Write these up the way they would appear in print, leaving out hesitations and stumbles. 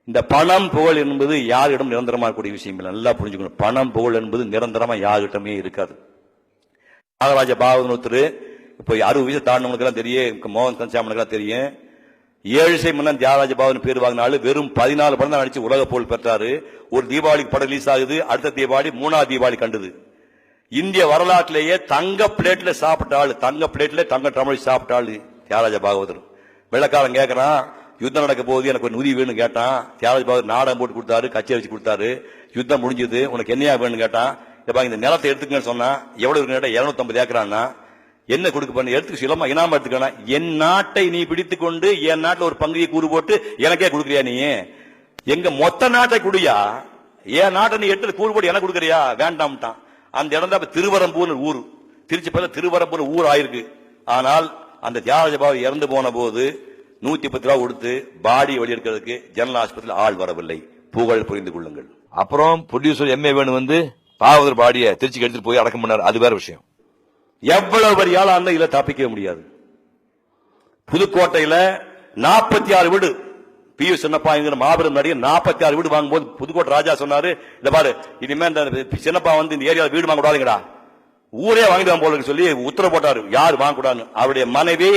இந்த பணம் புகழ் என்பது யாரிடம் நிரந்தரமாக கூடிய விஷயம் இல்லை. நல்லா புரிஞ்சுக்கணும். பணம் புகழ் என்பது நிரந்தரமா யார்கிட்டமே இருக்காது. நாகராஜ பாகவதன் ஒருத்தர் இப்போ 60 வயசு தாண்டவங்களுக்கு எல்லாம் தெரியும், மோகன் கன்சாமனுக்கு தெரியும். 7 இசை மன்னன் தியாகராஜ பாகவதன் பேர் வாங்கினாலும் வெறும் 14 படம் தான் நடிச்சு உலக புகழ் பெற்றாரு. ஒரு தீபாவளிக்கு படம் ரிலீஸ் ஆகுது, அடுத்த தீபாவளி 3வது தீபாவளி கண்டது. இந்திய வரலாற்றிலேயே தங்க பிளேட்ல சாப்பிட்டாள், தங்க பிளேட்ல தங்க தமிழ் சாப்பிட்டாள் தியாகராஜ பாகவதர். வெள்ளக்காரன் கேட்கறான், யுத்தம் நடக்க போகுது, எனக்கு ஒரு நிதி வேணும்னு கேட்டான். தியாகராஜ பாகவதர் நாடகம் போட்டு கொடுத்தாரு, கச்சேரி வச்சு கொடுத்தாரு. யுத்தம் முடிஞ்சது, உனக்கு என்னையா வேணும்னு கேட்டான். இந்த நிலத்தை எடுத்துக்கன்னு சொன்னா, எவ்வளவு இருக்கு? 250 ஏக்கரான்னா. என்ன கொடுக்க பண்ண? எடுத்துக்க சொல்லாம இனாம எடுத்துக்கணும். என் நாட்டை நீ பிடித்துக் கொண்டு என் நாட்டில் ஒரு பங்குயை கூறு போட்டு எனக்கே கொடுக்குறியா? நீ எங்க மொத்த நாட்டை குடியா? என் நாட்டை நீ எடுத்து கூறு போட்டு எனக்கு கொடுக்குறியா? வேண்டாம்ட்டான். அந்த இடம் தான் திருவரம்பூர் ஊர். திருச்சி பல திருவரம்பூர் ஊர் ஆயிருக்கு. ஆனால் அந்த தியாகராஜ பாகவதர் இறந்து போன போது 110 ரூபா கொடுத்து பாடி வெளியெடுக்கிறதுக்கு ஜெனரல் ஆஸ்பத்திரியில் ஆள் வரவில்லை. புகழ் புரிந்து கொள்ளுங்கள். அப்புறம் ப்ரொடியூசர் எம்ஏ வேணு வந்து பாகவதர் பாடிய திருச்சிக்கு எடுத்துட்டு போய் அடக்கம் பண்ணார். அது வேற விஷயம். எவ்வளவு பெரிய ஆளா இருந்தா இதுல தப்பிக்க முடியாது. புதுக்கோட்டையில 46 வீடு பியூ சின்னப்பா மாபெரும் நடிகர் 46 வீடு வாங்கும்போது புதுக்கோட்டை ராஜா சொன்னாரு, இந்த பாரு இனிமே இந்த சின்னப்பா வந்து இந்த ஏரியாவில் வீடு வாங்க கூடாதுங்கடா, ஊரே வாங்கிட்டு போல சொல்லி உத்தரவு போட்டாரு. யாரு வாங்க கூடாது? அவருடைய மனைவி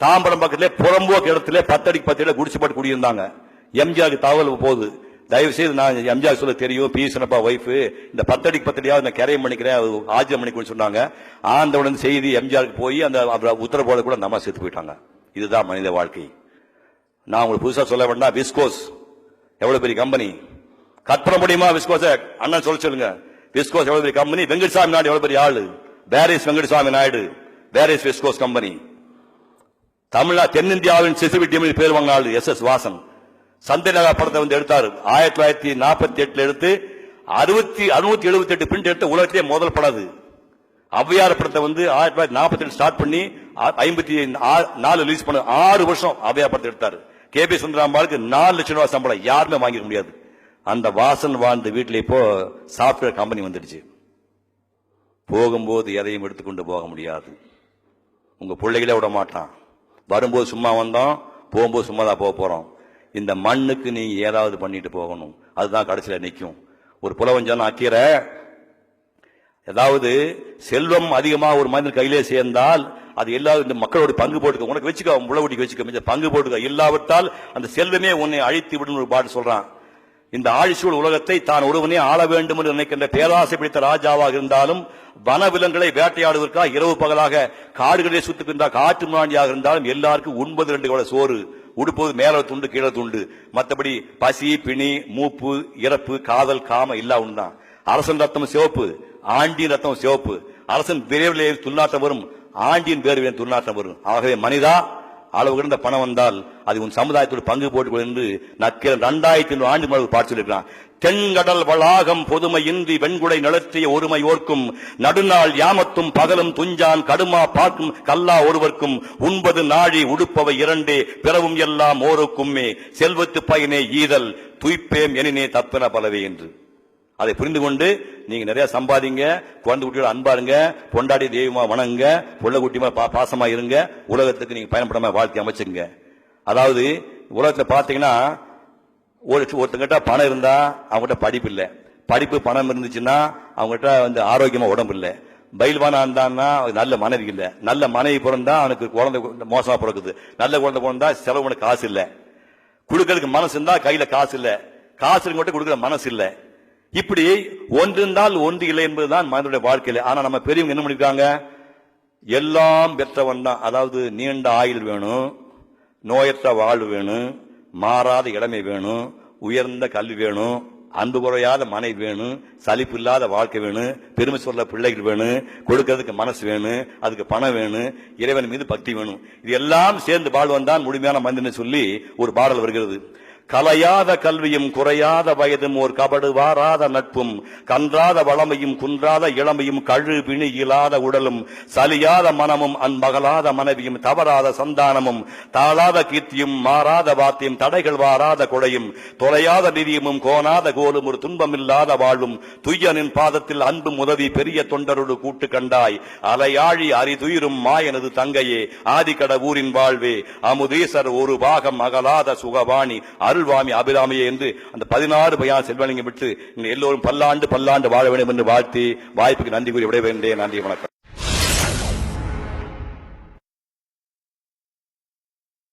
தாம்பரம் பக்கத்திலே புறம்போக்கு இடத்துல 10 அடிக்கு 10 இடம் குடிச்சு போட்டு குடியிருந்தாங்க. எம்ஜிஆருக்கு தகவல் போகுது, தயவு செய்து நான் எம்ஜிஆர் சொல்ல தெரியும், பி சின்னப்பா ஒய்ஃப் இந்த 10 அடிக்கு 10 அடியாவது நான் கரையம் பண்ணிக்கிறேன், ஆஜியம் பண்ணிக்கணும்னு சொன்னாங்க. ஆண்டவுடன் செய்தி எம்ஜிஆருக்கு போய் அந்த உத்தரவு போட கூட நம்ம செத்து போயிட்டாங்க. இதுதான் மனித வாழ்க்கை. நான் உங்களுக்கு புதுசா சொல்ல வேண்டாம். விஸ்கோஸ் எவ்வளவு பெரிய கம்பெனி, கற்பனை முடியுமா? விஸ்கோஸ் அண்ணன் சொல்லுங்க. விஸ்கோஸ் எவ்வளவு பெரிய கம்பெனி. வெங்கட்சாமி நாயுடு எவ்வளவு பெரிய ஆளு. Parry's Venkatasamy Naidu, Parry's viscose company. Tamil Nadu சிசுவிட்டியம் பேர் வாங்கின ஆளு எஸ் எஸ் வாசன். சந்திரநகா படத்தை வந்து எடுத்தாரு. 1948 எடுத்து 678 பிரிண்ட் எடுத்த உலகத்திலே முதல் படம். ஔவையார் படத்தை வந்து 1948 ஸ்டார்ட் பண்ணி 54 ரிலீஸ் பண்ண 6 வருஷம் ஔவையார் படத்தை எடுத்தாரு. கே.பி. சுந்தராம்பாளுக்கு 4 லட்சம் ரூபாய் சம்பளம், யாருமே வாங்கிக்க முடியாது. அந்த வாசன் வாழ்ந்த வீட்டில் இப்போ சாப்ட்வேர் கம்பெனி வந்துடுச்சு. போகும்போது எதையும் எடுத்துக்கொண்டு போக முடியாது. உங்க பிள்ளைகளே விட மாட்டான். வரும்போது சும்மா வந்தோம், போகும்போது சும்மா தான் போக போறோம். இந்த மண்ணுக்கு நீங்க ஏதாவது பண்ணிட்டு போகணும். அதுதான் கடைசியில நிற்கும். ஒரு புலவஞ்சன் அக்கீரை, ஏதாவது செல்வம் அதிகமா ஒரு மனிதன் கையிலே சேர்ந்தால் அது எல்லாரும் இந்த மக்களோட பங்கு போட்டுக்க, உனக்கு வச்சுக்க, முளவடிக்கு வச்சுக்க, பங்கு போட்டுக்க, இல்லாவிட்டால் அந்த செல்வமே உன்னை அழித்து விடும் ஒரு பாட்டு சொல்றான். இந்த ஆழிசூழ் உலகத்தை தான் ஒருவனே ஆள வேண்டும் என்று நினைக்கின்ற பேராசை பிடித்த ராஜாவாக இருந்தாலும், வனவிலங்குகளை வேட்டையாடுவதற்காக இரவு பகலாக காடுகளை சுத்துகின்ற காட்டு முன்னாடியாக இருந்தாலும் எல்லாருக்கும் 9 கூட சோறு, உடுப்பது மேல துண்டு கீழே துண்டு, மற்றபடி பசி பிணி மூப்பு இறப்பு காதல் காம இல்லா உண்டான். அரசன் ரத்தம் சிவப்பு, ஆண்டியின் ரத்தம் சிவப்பு. அரசன் விரைவிலே துர்நாற்றம் வரும், ஆண்டியின் பேர் துர்நாற்றம் வரும். ஆகவே மனிதா, அளவு கிடந்த பணம் வந்தால் அது உன் சமுதாயத்தோடு பங்கு போட்டுக்கொள் என்று நக்கீரன் 2500 ஆண்டு முன்னாடி பாட்டு சொல்லியிருக்கிறான். தென்கடல் வளாகம் பொதுமையின்றி வெண்குடை நிலற்றிய ஒருமை ஓர்க்கும், நடுநாள் யாமத்தும் பகலும் துஞ்சான் கடுமா பார்க்கும் கல்லா ஒருவர்க்கும், 9 நாழி உடுப்பவை 2 பிறவும் எல்லாம் ஓருக்கும்மே, செல்வத்து பயனே ஈதல் துய்ப்பேம் எனினே தப்பென பலவே என்று. அதை புரிந்து கொண்டு நீங்க நிறைய சம்பாதிங்க, குழந்தை குட்டியோட அன்பாருங்க, பொண்டாடி தெய்வமா வணங்குங்க, புள்ள குட்டிமா பாசமா இருங்க, உலகத்துக்கு நீங்க பயன்படாம வாழ்க்கை அமைச்சுங்க. அதாவது உலகத்துல பாத்தீங்கன்னா ஒருத்தங்கிட்ட பணம் இருந்தா அவங்ககிட்ட படிப்பு இல்லை, படிப்பு பணம் இருந்துச்சுன்னா அவங்ககிட்ட வந்து ஆரோக்கியமா உடம்பு இல்லை, பயில்வானா இருந்தான்னா நல்ல மனைவி இல்லை, நல்ல மனைவி பிறந்தா அவனுக்கு குழந்தை மோசமா பிறகுது, நல்ல குழந்தை பிறந்தா செலவு காசு இல்லை, கொடுக்கறதுக்கு மனசு இருந்தா கையில காசு இல்லை, காசு மட்டும் கொடுக்குற மனசு இல்லை. இப்படி ஒன்று இருந்தால் ஒன்று இல்லை என்பதுதான் மனிதனுடைய வாழ்க்கையில. ஆனா நம்ம பெரியவங்க என்ன பண்ணிருக்காங்க, எல்லாம் பெற்றவன் தான். அதாவது நீண்ட ஆயுள் வேணும், நோயற்ற வாழ்வு வேணும், மாறாத இளமை வேணும், உயர்ந்த கல்வி வேணும், அன்பு குறையாத மனைவி வேணும், சலிப்பு இல்லாத வாழ்க்கை வேணும், பெருமை சொல்ல பிள்ளைகள் வேணும், கொடுக்கிறதுக்கு மனசு வேணும், அதுக்கு பணம் வேணும், இறைவன் மீது பக்தி வேணும். இது எல்லாம் சேர்ந்து வாழ்வன் தான் முழுமையான மனிதன் சொல்லி ஒரு பாடல் வருகிறது. கலையாத கல்வியும் குறையாத வயதும் ஓர் கபடு வாராத நட்பும், கன்றாத வளமையும் குன்றாத இளமையும் கழு பிணி இல்லாத உடலும், சலியாத மனமும் அன்பகலாத மனைவியும் தவறாத சந்தானமும், தாளாத கீர்த்தியும் மாறாத வாத்தியம் தடைகள் வாராத கொடையும், தொலையாத நிதியமும் கோணாத கோலும் ஒரு துன்பமில்லாத வாழ்வும், துய்யனின் பாதத்தில் அன்பும் உதவி பெரிய தொண்டரோடு கூட்டு கண்டாய், அலையாழி அரிதுயிரும் மாயனது தங்கையே ஆதிக்கட ஊரின் வாழ்வே, அமுதீசர் ஒரு பாகம் அகலாத சுகவாணி அருள்வாமி அபிராமியே என்று அந்த 16 பையன் செல்வலிங்கம் விட்டு எல்லோரும் பல்லாண்டு பல்லாண்டு வாழ வேண்டும் என்று வாழ்த்தி வாய்ப்புக்கு நன்றி கூறி விடைபெறுகின்றேன். நன்றி, வணக்கம்.